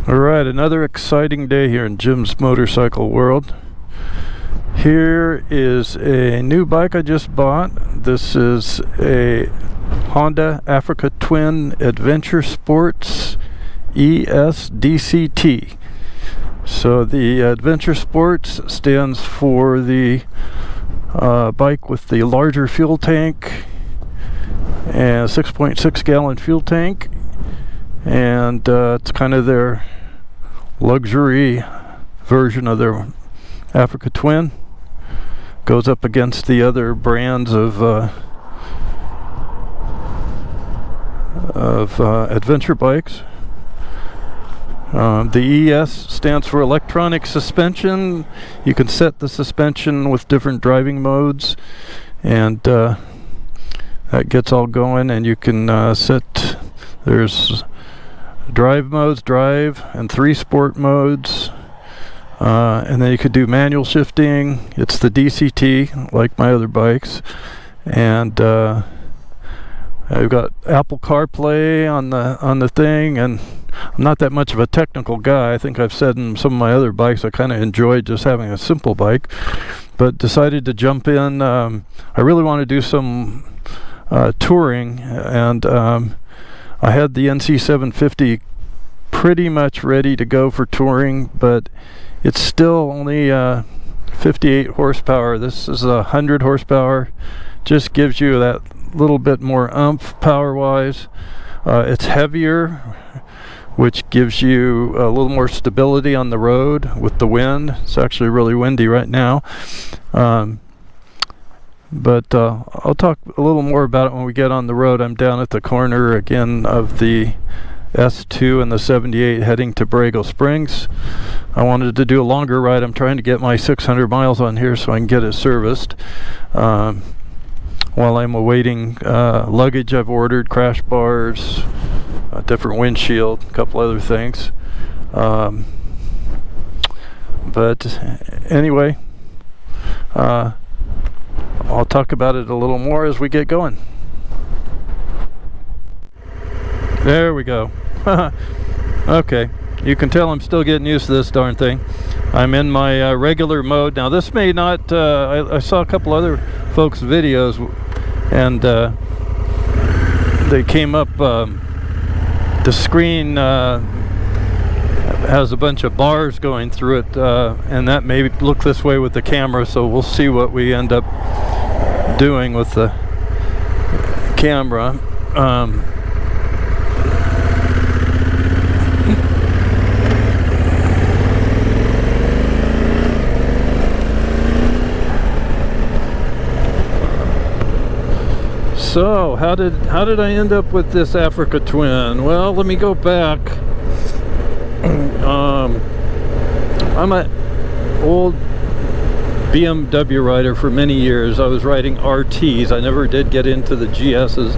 Alright, another exciting day here in Jim's Motorcycle World. Here is a new bike I just bought. This is a Honda Africa Twin Adventure Sports ES DCT. So the Adventure Sports stands for the bike with the larger fuel tank and 6.6 gallon fuel tank, and it's kind of their luxury version of their Africa Twin. Goes up against the other brands of adventure bikes. The ES stands for electronic suspension. You can set the suspension with different driving modes, and that gets all going. And you can set, there's drive modes, drive, and 3 sport modes, and then you could do manual shifting. It's the DCT, like my other bikes, and I've got Apple CarPlay on the thing, and I'm not that much of a technical guy. I think I've said in some of my other bikes I kind of enjoyed just having a simple bike, but decided to jump in. I really want to do some touring, and I had the NC750 pretty much ready to go for touring, but it's still only 58 horsepower. This is 100 horsepower. Just gives you that little bit more oomph power wise. It's heavier, which gives you a little more stability on the road with the wind. It's actually really windy right now. But I'll talk a little more about it when we get on the road. I'm down at the corner again of the S2 and the 78 heading to Borrego Springs. I wanted to do a longer ride. I'm trying to get my 600 miles on here so I can get it serviced. While I'm awaiting luggage I've ordered, crash bars, a different windshield, a couple other things. But anyway, I'll talk about it a little more as we get going. There we go. Okay, you can tell I'm still getting used to this darn thing. I'm in my regular mode now. This may not, I saw a couple other folks' videos, and they came up, the screen has a bunch of bars going through it, and that may look this way with the camera, so we'll see what we end up doing with the camera. So how did I end up with this Africa Twin? Well, let me go back. I'm an old BMW rider for many years. I was riding RTs. I never did get into the GS's.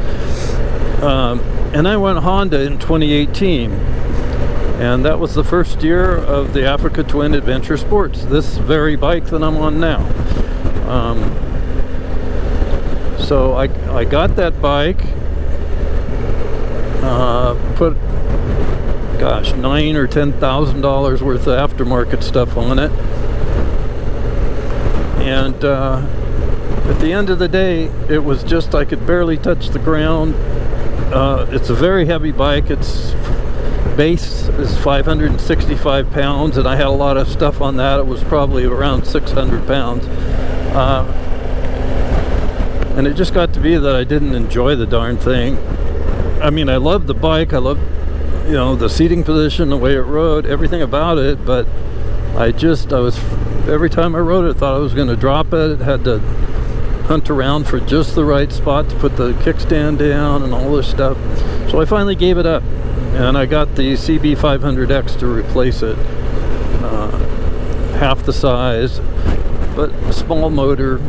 And I went Honda in 2018. And that was the first year of the Africa Twin Adventure Sports, this very bike that I'm on now. So I got that bike, put, gosh, $9,000 or $10,000 worth of aftermarket stuff on it, and at the end of the day, it was just, I could barely touch the ground. It's a very heavy bike. Its base is 565 pounds, and I had a lot of stuff on that. It was probably around 600 pounds. And it just got to be that I didn't enjoy the darn thing. I mean, I loved the bike. I loved, you know, the seating position, the way it rode, everything about it. But I was, every time I rode it, I thought I was going to drop it. Had to hunt around for just the right spot to put the kickstand down and all this stuff. So I finally gave it up, and I got the CB500X to replace it. Half the size, but a small motor.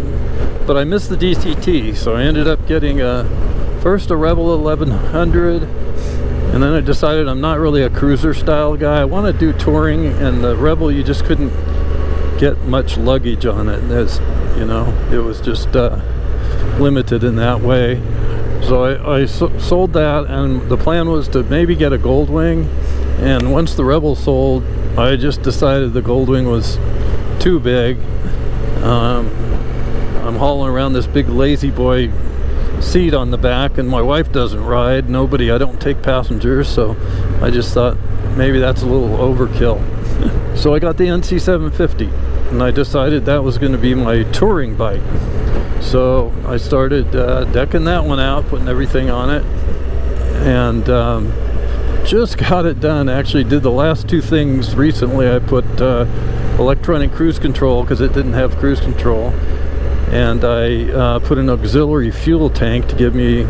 But I missed the DCT, so I ended up getting first a Rebel 1100, and then I decided I'm not really a cruiser style guy. I want to do touring, and the Rebel, you just couldn't get much luggage on it. As you know, it was just limited in that way. So I sold that, and the plan was to maybe get a Goldwing And once the Rebel sold, I just decided the Goldwing was too big. I'm hauling around this big lazy boy seat on the back, and my wife doesn't ride. I don't take passengers, so I just thought maybe that's a little overkill. So I got the NC750, and I decided that was going to be my touring bike. So I started decking that one out, putting everything on it, and just got it done. Actually did the last two things recently. I put electronic cruise control because it didn't have cruise control, and I put an auxiliary fuel tank to give me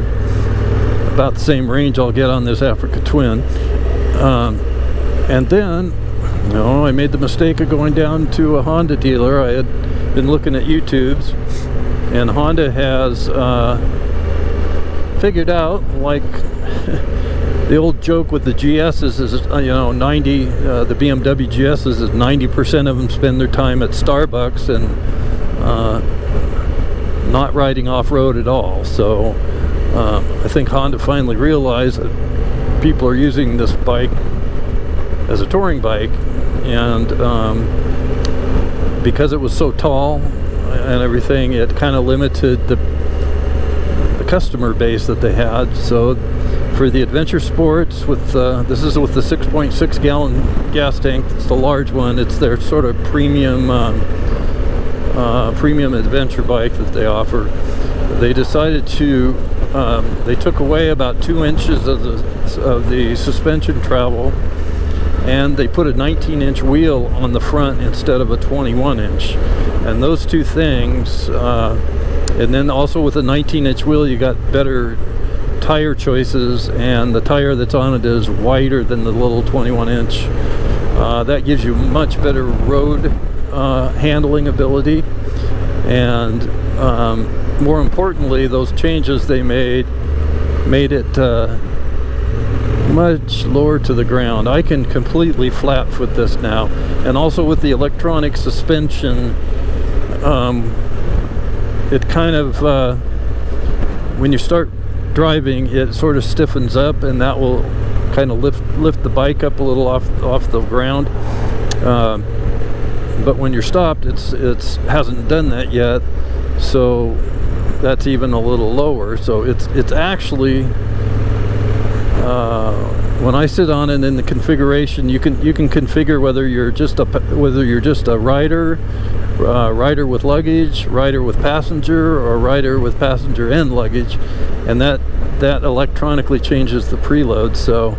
about the same range I'll get on this Africa Twin. And then I made the mistake of going down to a Honda dealer. I had been looking at YouTubes, and Honda has figured out, like the old joke with the GSs is, the BMW GSs is 90% of them spend their time at Starbucks and not riding off-road at all. So I think Honda finally realized that people are using this bike as a touring bike, and because it was so tall and everything, it kind of limited the customer base that they had. So for the adventure sports, with this is with the 6.6 gallon gas tank, it's the large one. It's their sort of premium adventure bike that they offer. They decided to they took away about 2 inches of the suspension travel, and they put a 19-inch wheel on the front instead of a 21-inch. And those two things, and then also with a 19-inch wheel, you got better tire choices, and the tire that's on it is wider than the little 21-inch. That gives you much better road handling ability, and more importantly, those changes they made it much lower to the ground. I can completely flat foot this now, and also with the electronic suspension, it kind of when you start driving, it sort of stiffens up, and that will kind of lift the bike up a little off the ground. But when you're stopped, it's hasn't done that yet, so that's even a little lower. So it's actually when I sit on it in the configuration, you can configure whether you're just a rider, rider with luggage, rider with passenger, or rider with passenger and luggage, and that electronically changes the preload. So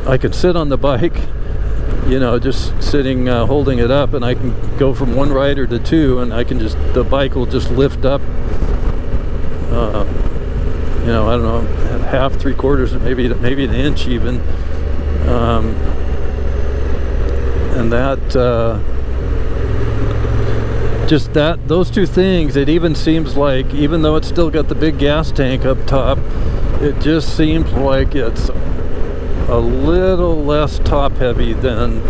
I can sit on the bike, just sitting, holding it up, and I can go from one rider to two, and the bike will just lift up, I don't know, half, 3/4, maybe an inch even, and that those two things, it even seems like, even though it's still got the big gas tank up top, it just seems like it's a little less top heavy than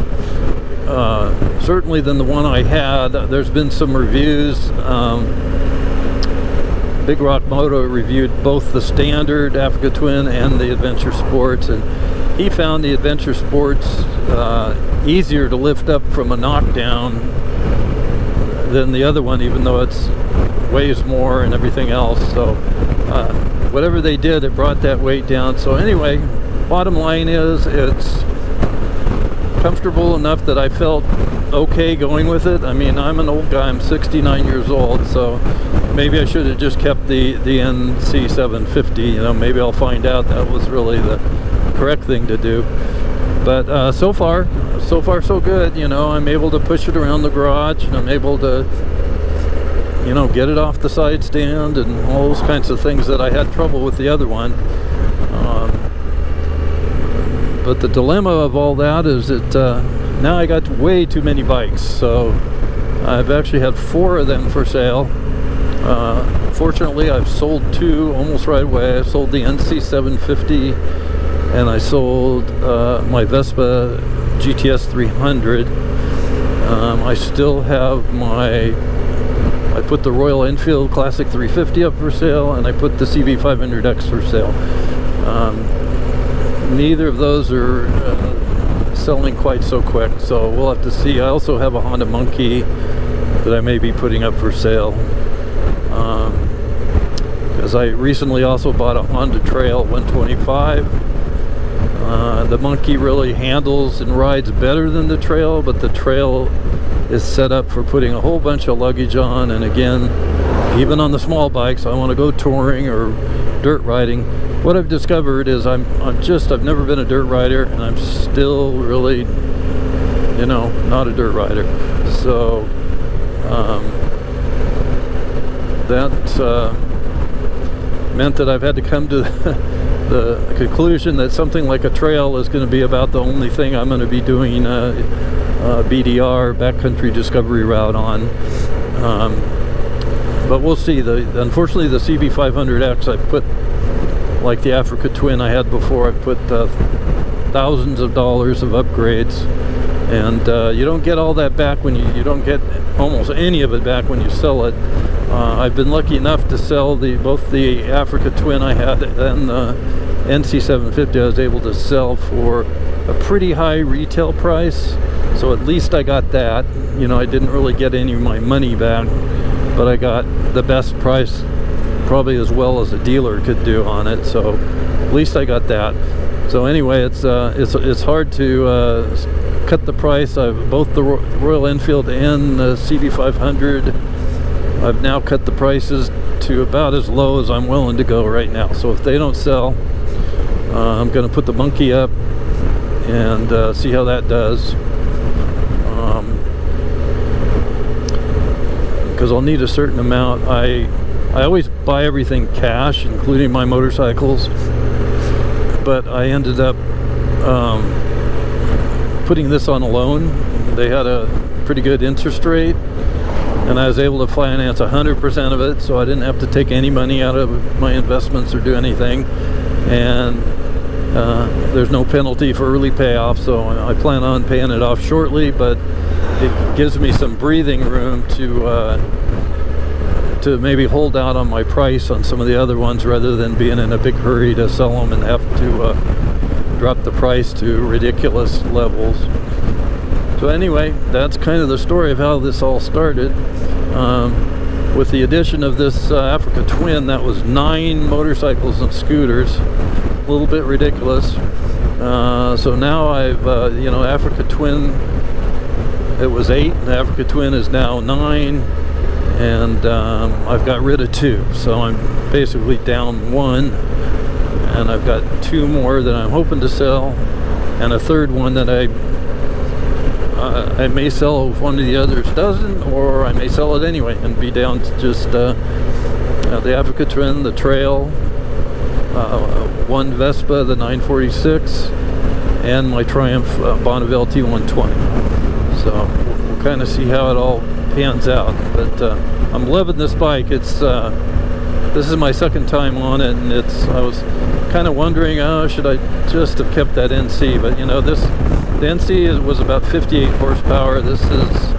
certainly than the one I had. There's been some reviews. Big Rock Moto reviewed both the standard Africa Twin and the Adventure Sports, and he found the Adventure Sports easier to lift up from a knockdown than the other one, even though it weighs more and everything else. So whatever they did, it brought that weight down. So anyway, bottom line is, it's comfortable enough that I felt okay going with it. I mean, I'm an old guy, I'm 69 years old, so maybe I should have just kept the NC750. Maybe I'll find out that was really the correct thing to do. But so far so good. I'm able to push it around the garage, and I'm able to get it off the side stand and all those kinds of things that I had trouble with the other one. But the dilemma of all that is that now I got way too many bikes. So I've actually had 4 of them for sale. Fortunately, I've sold 2 almost right away. I sold the NC750, and I sold my Vespa GTS 300. I still have I put the Royal Enfield Classic 350 up for sale, and I put the CB500X for sale. neither of those are selling quite so quick, so we'll have to see. I also have a Honda Monkey that I may be putting up for sale, because I recently also bought a Honda Trail 125. The Monkey really handles and rides better than the Trail, but the Trail is set up for putting a whole bunch of luggage on, and again, even on the small bikes, I want to go touring or dirt riding. What I've discovered is I've never been a dirt rider, and I'm still really, not a dirt rider. So that meant that I've had to come to the conclusion that something like a Trail is going to be about the only thing I'm going to be doing BDR, backcountry discovery route on. But we'll see. Unfortunately, the CB500X, I've put, like the Africa Twin I had before, I've put thousands of dollars of upgrades, and you don't get all that back when you don't get almost any of it back when you sell it. I've been lucky enough to sell both the Africa Twin I had and the NC750. I was able to sell for a pretty high retail price, so at least I got that. I didn't really get any of my money back, but I got the best price, probably as well as a dealer could do on it, so at least I got that. So anyway, it's hard to cut the price. Both the Royal Enfield and the CB500, I've now cut the prices to about as low as I'm willing to go right now. So if they don't sell, I'm going to put the Monkey up and see how that does, because I'll need a certain amount. I always buy everything cash, including my motorcycles, but I ended up putting this on a loan. They had a pretty good interest rate, and I was able to finance 100% of it, so I didn't have to take any money out of my investments or do anything, and there's no penalty for early payoff, so I plan on paying it off shortly, but it gives me some breathing room to maybe hold out on my price on some of the other ones, rather than being in a big hurry to sell them and have to drop the price to ridiculous levels. So anyway, that's kind of the story of how this all started. With the addition of this Africa Twin, that was 9 motorcycles and scooters. A little bit ridiculous. So now I've, Africa Twin, it was 8, the Africa Twin is now 9, and I've got rid of 2. So I'm basically down 1, and I've got 2 more that I'm hoping to sell, and a third one that I may sell if one of the others doesn't, or I may sell it anyway and be down to just the Africa Twin, the Trail, one Vespa, the 946, and my Triumph Bonneville T120. So we'll kind of see how it all pans out. But I'm loving this bike. This is my second time on it, and I was kind of wondering, should I just have kept that NC? But the NC was about 58 horsepower. This is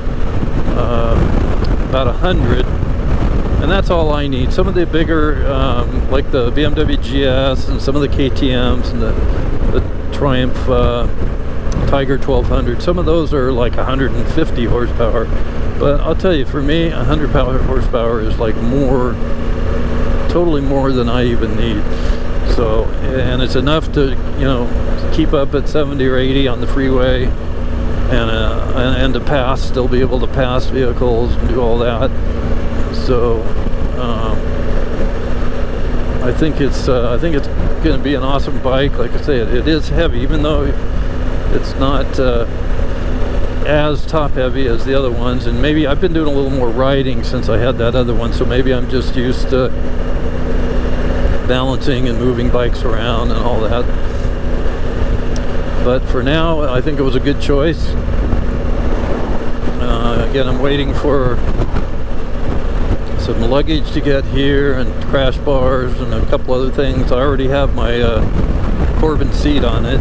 about 100, and that's all I need. Some of the bigger, like the BMW GS and some of the KTMs and the Triumph Tiger 1200, some of those are like 150 horsepower. But I'll tell you, for me, 100 horsepower is like totally more than I even need. So, and it's enough to, keep up at 70 or 80 on the freeway, and to still be able to pass vehicles and do all that. So, I think it's going to be an awesome bike. Like I say, it is heavy, even though it's not as top heavy as the other ones. And maybe I've been doing a little more riding since I had that other one, so maybe I'm just used to balancing and moving bikes around and all that. But for now, I think it was a good choice. Again, I'm waiting for some luggage to get here, and crash bars and a couple other things. I already have my Corbin seat on it,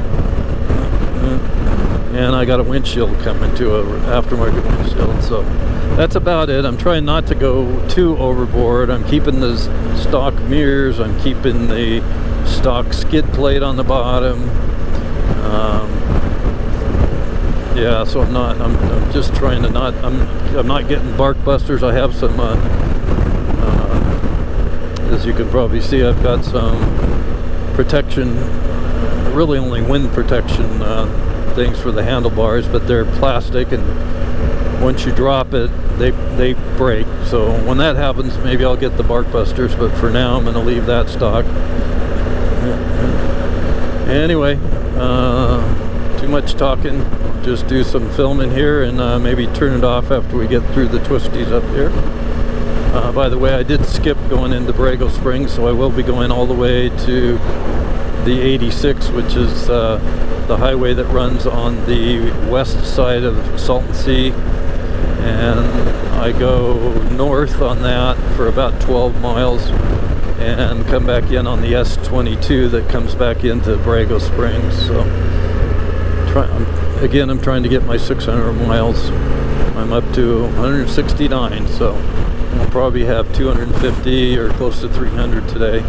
and I got a windshield coming to, a aftermarket windshield. So that's about it. I'm trying not to go too overboard. I'm keeping the stock mirrors, I'm keeping the stock skid plate on the bottom, Yeah, so I'm just trying to not, I'm not getting bark busters. I have some, as you can probably see, I've got some protection, really only wind protection things for the handlebars, but they're plastic, and once you drop it, they break. So when that happens, maybe I'll get the bark busters, but for now I'm going to leave that stock. Anyway, too much talking. Just do some filming here and maybe turn it off after we get through the twisties up here. By the way, I did skip going into Borrego Springs, so I will be going all the way to the 86, which is the highway that runs on the west side of Salton Sea, and I go north on that for about 12 miles and come back in on the S22 that comes back into Borrego Springs. So again, I'm trying to get my 600 miles. I'm up to 169, so I'll probably have 250 or close to 300 today.